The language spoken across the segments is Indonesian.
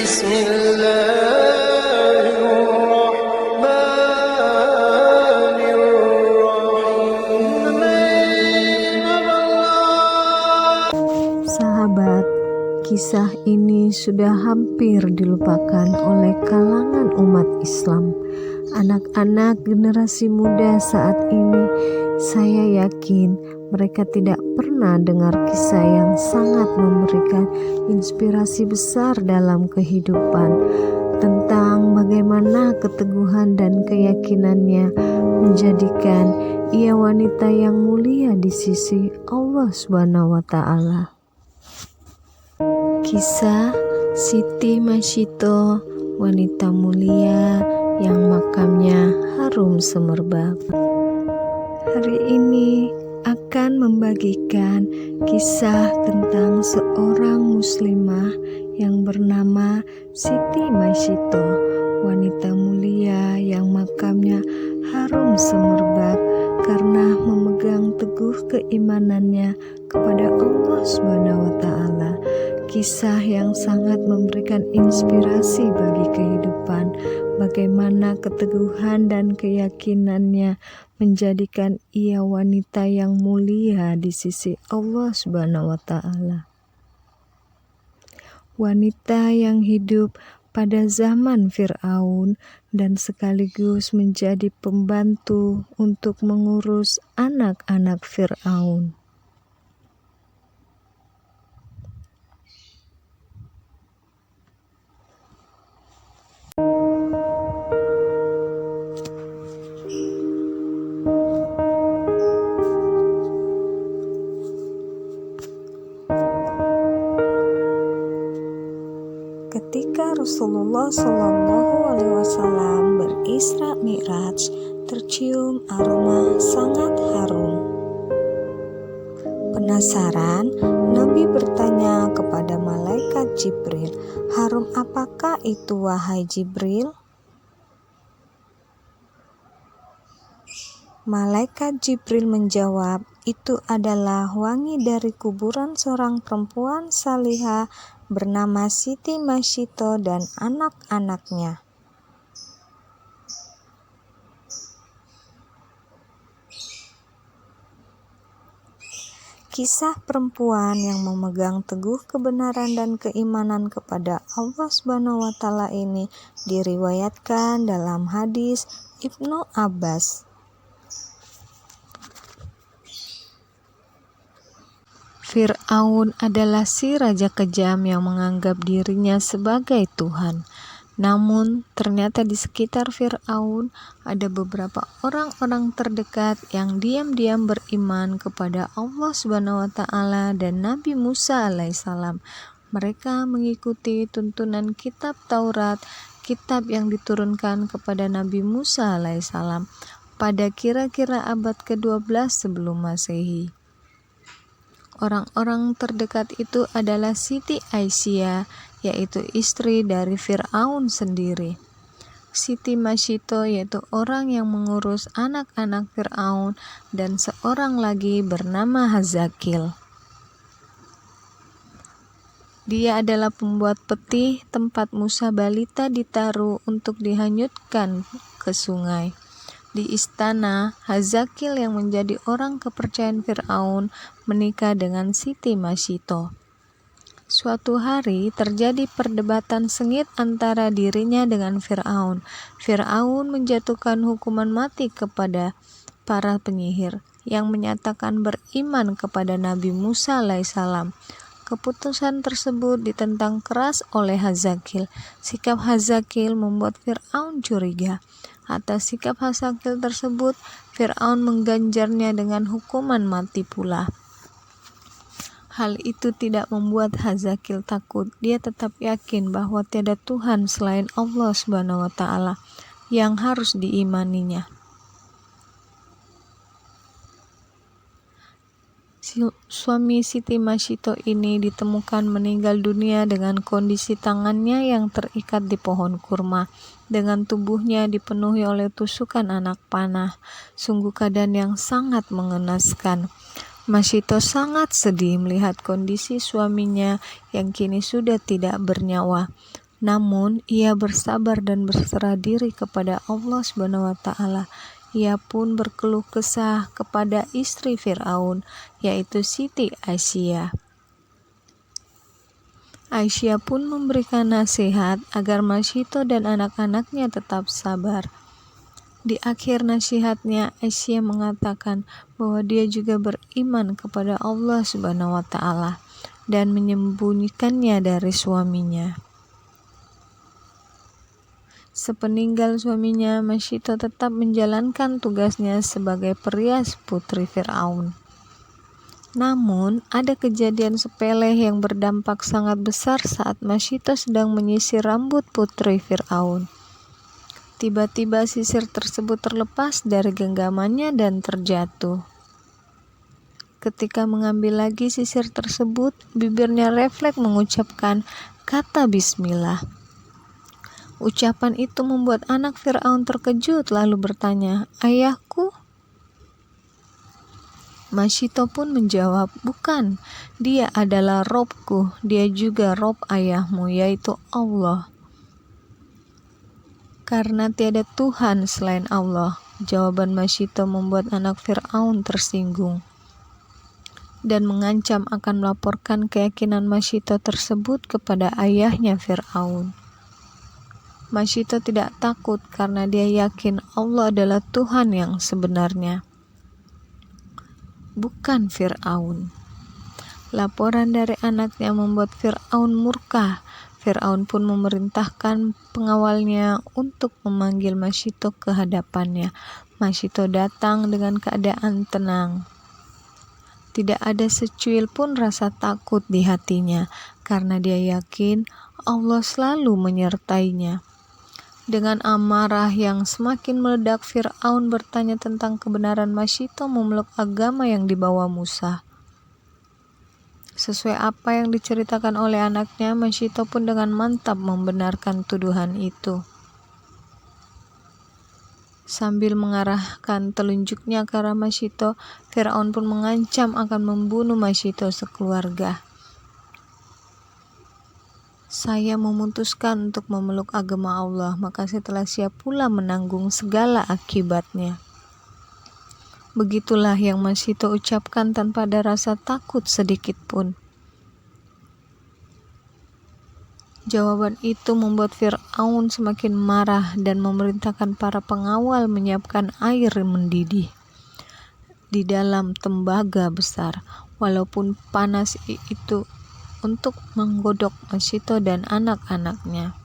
بسم الله الرحمن الرحيم. Sahabat, kisah ini sudah hampir dilupakan oleh kalangan umat Islam. Anak-anak generasi muda saat ini, saya yakin mereka tidak pernah dengar kisah yang sangat memberikan inspirasi besar dalam kehidupan, tentang bagaimana keteguhan dan keyakinannya menjadikan ia wanita yang mulia di sisi Allah Subhanahu wa Ta'ala. Kisah Siti Masyito, wanita mulia yang makamnya harum semerbak. Hari ini akan membagikan kisah tentang seorang muslimah yang bernama Siti Masyito, wanita mulia yang makamnya harum semerbak karena memegang teguh keimanannya kepada Allah Subhanahu wa Ta'ala. Kisah yang sangat memberikan inspirasi bagi kehidupan, bagaimana keteguhan dan keyakinannya menjadikan ia wanita yang mulia di sisi Allah Subhanahu wa Ta'ala. Wanita yang hidup pada zaman Fir'aun dan sekaligus menjadi pembantu untuk mengurus anak-anak Fir'aun. Ketika Rasulullah SAW berisra Mi'raj, tercium aroma sangat harum. Penasaran, Nabi bertanya kepada malaikat Jibril, "Harum apakah itu, wahai Jibril?" Malaikat Jibril menjawab, "Itu adalah wangi dari kuburan seorang perempuan salihah bernama Siti Masyito dan anak-anaknya." Kisah perempuan yang memegang teguh kebenaran dan keimanan kepada Allah Subhanahu wa Ta'ala ini diriwayatkan dalam hadis Ibnu Abbas. Fir'aun adalah si raja kejam yang menganggap dirinya sebagai Tuhan. Namun, ternyata di sekitar Fir'aun ada beberapa orang-orang terdekat yang diam-diam beriman kepada Allah Subhanahu wa Ta'ala dan Nabi Musa alaihissalam. Mereka mengikuti tuntunan kitab Taurat, kitab yang diturunkan kepada Nabi Musa alaihissalam pada kira-kira abad ke-12 sebelum Masehi. Orang-orang terdekat itu adalah Siti Aisyah, yaitu istri dari Fir'aun sendiri. Siti Masyito yaitu orang yang mengurus anak-anak Fir'aun, dan seorang lagi bernama Hazakil. Dia adalah pembuat peti tempat Musa balita ditaruh untuk dihanyutkan ke sungai. Di istana, Hazakil yang menjadi orang kepercayaan Fir'aun menikah dengan Siti Masyito. Suatu hari terjadi perdebatan sengit antara dirinya dengan Fir'aun. Fir'aun menjatuhkan hukuman mati kepada para penyihir yang menyatakan beriman kepada Nabi Musa alaihissalam. Keputusan tersebut ditentang keras oleh Hazakil. Sikap Hazakil membuat Fir'aun curiga. Atas sikap Hazakil tersebut, Fir'aun mengganjarnya dengan hukuman mati pula. Hal itu tidak membuat Hazakil takut. Dia tetap yakin bahwa tiada Tuhan selain Allah Subhanahu wa Ta'ala yang harus diimaninya. Suami Siti Masyito ini ditemukan meninggal dunia dengan kondisi tangannya yang terikat di pohon kurma, dengan tubuhnya dipenuhi oleh tusukan anak panah. Sungguh keadaan yang sangat mengenaskan. Masyito sangat sedih melihat kondisi suaminya yang kini sudah tidak bernyawa. Namun ia bersabar dan berserah diri kepada Allah Subhanahu wa taala. Ia pun berkeluh kesah kepada istri Fir'aun, yaitu Siti Aisyah. Aisyah pun memberikan nasihat agar Masyito dan anak-anaknya tetap sabar. Di akhir nasihatnya, Aisyah mengatakan bahwa dia juga beriman kepada Allah Subhanahu wa taala dan menyembunyikannya dari suaminya. Sepeninggal suaminya, Masyito tetap menjalankan tugasnya sebagai perias putri Fir'aun. Namun, ada kejadian sepele yang berdampak sangat besar saat Masyito sedang menyisir rambut putri Fir'aun. Tiba-tiba sisir tersebut terlepas dari genggamannya dan terjatuh. Ketika mengambil lagi sisir tersebut, bibirnya refleks mengucapkan kata bismillah. Ucapan itu membuat anak Fir'aun terkejut lalu bertanya, "Ayahku?" Masyito pun menjawab, "Bukan, dia adalah Robku, dia juga Rob ayahmu, yaitu Allah." Karena tiada Tuhan selain Allah, jawaban Masyito membuat anak Fir'aun tersinggung dan mengancam akan melaporkan keyakinan Masyito tersebut kepada ayahnya Fir'aun. Masyito tidak takut karena dia yakin Allah adalah Tuhan yang sebenarnya, bukan Fir'aun. Laporan dari anaknya membuat Fir'aun murka. Fir'aun pun memerintahkan pengawalnya untuk memanggil Masyito ke hadapannya. Masyito datang dengan keadaan tenang. Tidak ada secuil pun rasa takut di hatinya karena dia yakin Allah selalu menyertainya. Dengan amarah yang semakin meledak, Fir'aun bertanya tentang kebenaran Masyito memeluk agama yang dibawa Musa. Sesuai apa yang diceritakan oleh anaknya, Masyito pun dengan mantap membenarkan tuduhan itu. Sambil mengarahkan telunjuknya ke arah Masyito, Fir'aun pun mengancam akan membunuh Masyito sekeluarga. "Saya memutuskan untuk memeluk agama Allah, maka saya telah siap pula menanggung segala akibatnya." Begitulah yang Masyito ucapkan tanpa ada rasa takut sedikit pun. Jawaban itu membuat Fir'aun semakin marah dan memerintahkan para pengawal menyiapkan air mendidih di dalam tembaga besar, walaupun panas itu, untuk menggodok Masyito dan anak-anaknya.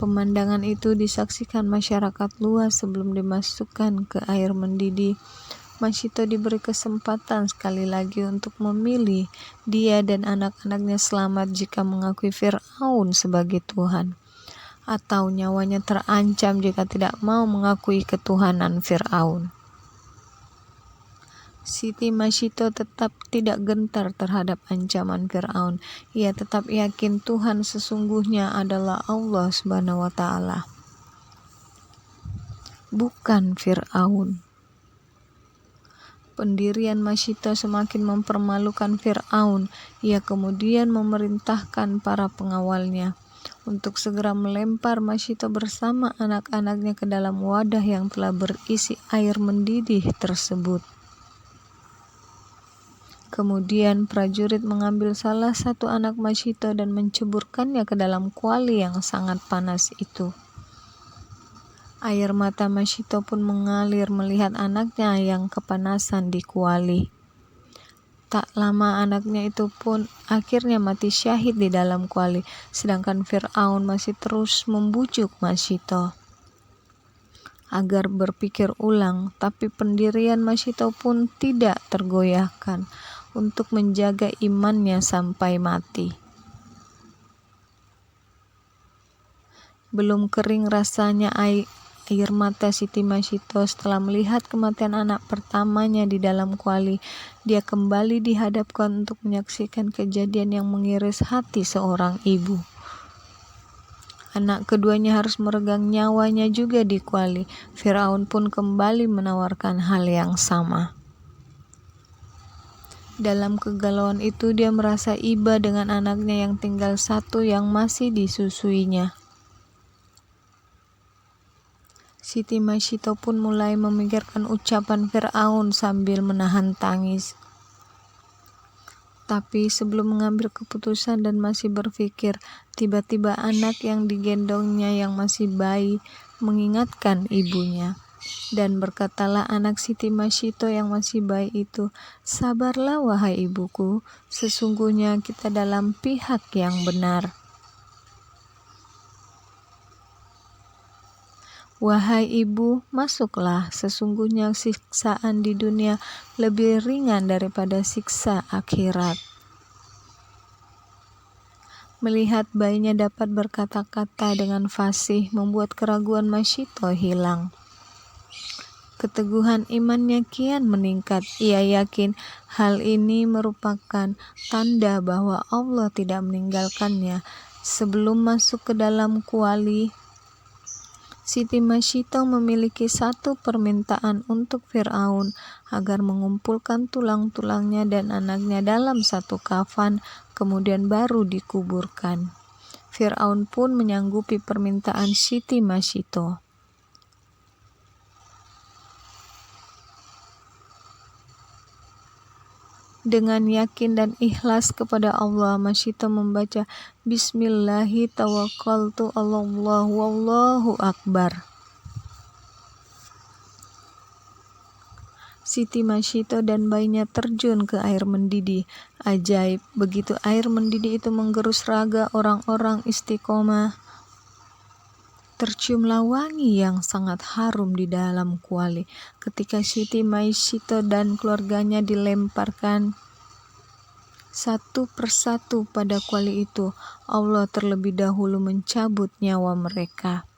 Pemandangan itu disaksikan masyarakat luas. Sebelum dimasukkan ke air mendidih, Masyito diberi kesempatan sekali lagi untuk memilih. Dia dan anak-anaknya selamat jika mengakui Fir'aun sebagai Tuhan, atau nyawanya terancam jika tidak mau mengakui ketuhanan Fir'aun. Siti Masyito tetap tidak gentar terhadap ancaman Fir'aun. Ia tetap yakin Tuhan sesungguhnya adalah Allah Subhanahu wa taala, bukan Fir'aun. Pendirian Masyito semakin mempermalukan Fir'aun. Ia kemudian memerintahkan para pengawalnya untuk segera melempar Masyito bersama anak-anaknya ke dalam wadah yang telah berisi air mendidih tersebut. Kemudian prajurit mengambil salah satu anak Masyito dan menceburkannya ke dalam kuali yang sangat panas itu. Air mata Masyito pun mengalir melihat anaknya yang kepanasan di kuali. Tak lama anaknya itu pun akhirnya mati syahid di dalam kuali, sedangkan Fir'aun masih terus membujuk Masyito agar berpikir ulang, tapi pendirian Masyito pun tidak tergoyahkan untuk menjaga imannya sampai mati. Belum kering rasanya air mata Siti Masyito setelah melihat kematian anak pertamanya di dalam kuali. Dia kembali dihadapkan untuk menyaksikan kejadian yang mengiris hati seorang ibu. Anak keduanya harus meregang nyawanya juga di kuali. Fir'aun pun kembali menawarkan hal yang sama. Dalam kegalauan itu dia merasa iba dengan anaknya yang tinggal satu yang masih disusuinya. Siti Masyito pun mulai memikirkan ucapan Fir'aun sambil menahan tangis. Tapi sebelum mengambil keputusan dan masih berpikir, tiba-tiba anak yang digendongnya yang masih bayi mengingatkan ibunya. Dan berkatalah anak Siti Masyito yang masih bayi itu, "Sabarlah wahai ibuku, sesungguhnya kita dalam pihak yang benar. Wahai ibu, masuklah, sesungguhnya siksaan di dunia lebih ringan daripada siksa akhirat." Melihat bayinya dapat berkata-kata dengan fasih membuat keraguan Masyito hilang. Keteguhan imannya kian meningkat. Ia yakin hal ini merupakan tanda bahwa Allah tidak meninggalkannya. Sebelum masuk ke dalam kuali, Siti Masyito memiliki satu permintaan untuk Fir'aun agar mengumpulkan tulang-tulangnya dan anaknya dalam satu kafan, kemudian baru dikuburkan. Fir'aun pun menyanggupi permintaan Siti Masyito. Dengan yakin dan ikhlas kepada Allah, Masyito membaca Bismillahi tawakkaltu 'alallah wallahu akbar. Siti Masyito dan bayinya terjun ke air mendidih. Ajaib, begitu air mendidih itu menggerus raga orang-orang istiqomah, terciumlah wangi yang sangat harum di dalam kuali. Ketika Siti Masyito dan keluarganya dilemparkan satu persatu pada kuali itu, Allah terlebih dahulu mencabut nyawa mereka,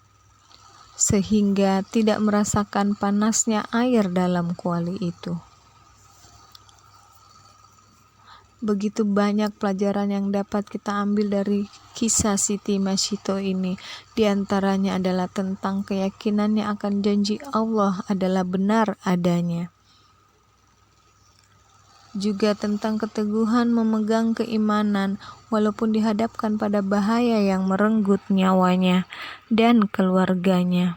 sehingga tidak merasakan panasnya air dalam kuali itu. Begitu banyak pelajaran yang dapat kita ambil dari kisah Siti Masyito ini. Di antaranya adalah tentang keyakinannya akan janji Allah adalah benar adanya. Juga tentang keteguhan memegang keimanan walaupun dihadapkan pada bahaya yang merenggut nyawanya dan keluarganya.